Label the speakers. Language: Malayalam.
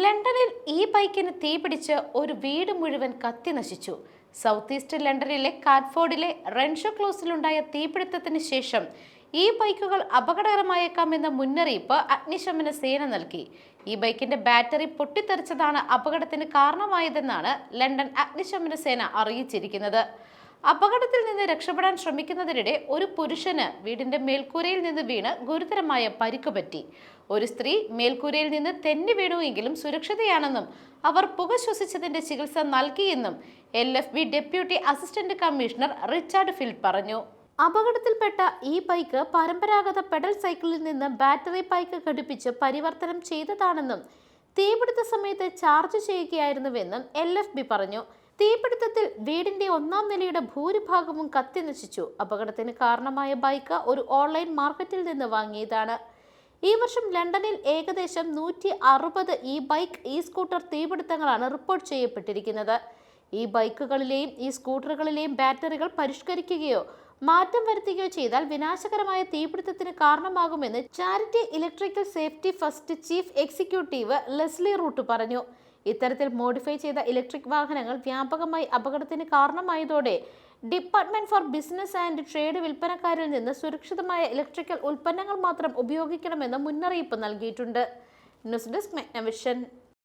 Speaker 1: ലണ്ടനിൽ ഈ ബൈക്കിന് തീപിടിച്ച് ഒരു വീട് മുഴുവൻ കത്തി നശിച്ചു. സൗത്ത് ഈസ്റ്റ് ലണ്ടനിലെ കാറ്റ്ഫോർഡിലെ റെൻഷോ ക്ലോസിലുണ്ടായ തീപിടുത്തത്തിന് ശേഷം ഈ ബൈക്കുകൾ അപകടകരമായേക്കാമെന്ന മുന്നറിയിപ്പ് അഗ്നിശമന സേന നൽകി. ഈ ബൈക്കിന്റെ ബാറ്ററി പൊട്ടിത്തെറിച്ചതാണ് അപകടത്തിന് കാരണമായതെന്നാണ് ലണ്ടൻ അഗ്നിശമന സേന അറിയിച്ചിരിക്കുന്നത്. അപകടത്തിൽ നിന്ന് രക്ഷപ്പെടാൻ ശ്രമിക്കുന്നതിനിടെ ഒരു പുരുഷന് വീടിന്റെ മേൽക്കൂരയിൽ നിന്ന് വീണ് ഗുരുതരമായ പരിക്കുപറ്റി. ഒരു സ്ത്രീ മേൽക്കൂരയിൽ നിന്ന് തെന്നി വീണുവെങ്കിലും സുരക്ഷിതയാണെന്നും അവർ പുക ശ്വസിച്ചതിന്റെ ചികിത്സ നൽകിയെന്നും LFB deputy assistant commissioner Richard filled പറഞ്ഞു. അപകടത്തിൽപ്പെട്ട ഈ ബൈക്ക് പരമ്പരാഗത പെഡൽ സൈക്കിളിൽ നിന്ന് ബാറ്ററി ബൈക്ക് ഘടിപ്പിച്ച് പരിവർത്തനം ചെയ്തതാണെന്നും തീപിടുത്ത സമയത്ത് ചാർജ് ചെയ്യുകയായിരുന്നുവെന്നും LFB പറഞ്ഞു. തീപിടുത്തത്തിൽ വീടിന്റെ 1-ാം നിലയുടെ ഭൂരിഭാഗവും കത്തി നശിച്ചു. അപകടത്തിന് കാരണമായ ബൈക്ക് ഒരു ഓൺലൈൻ മാർക്കറ്റിൽ നിന്ന് വാങ്ങിയതാണ്. ഈ വർഷം ലണ്ടനിൽ ഏകദേശം 160 ഈ ബൈക്ക് ഈ സ്കൂട്ടർ തീപിടുത്തങ്ങളാണ് റിപ്പോർട്ട് ചെയ്യപ്പെട്ടിരിക്കുന്നത്. ഈ ബൈക്കുകളിലെയും ഈ സ്കൂട്ടറുകളിലെയും ബാറ്ററികൾ പരിഷ്കരിക്കുകയോ മാറ്റം വരുത്തുകയോ ചെയ്താൽ വിനാശകരമായ തീപിടുത്തത്തിന് കാരണമാകുമെന്ന് charity electrical safety first chief executive Lesley Root പറഞ്ഞു. ഇത്തരത്തിൽ മോഡിഫൈ ചെയ്ത ഇലക്ട്രിക് വാഹനങ്ങൾ വ്യാപകമായി അപകടത്തിന് കാരണമായതോടെ department for business and trade വിൽപ്പനക്കാരിൽ നിന്ന് സുരക്ഷിതമായ ഇലക്ട്രിക്കൽ ഉൽപ്പന്നങ്ങൾ മാത്രം ഉപയോഗിക്കണമെന്ന് മുന്നറിയിപ്പ് നൽകിയിട്ടുണ്ട്. News desk മെഗ്നവിഷൻ.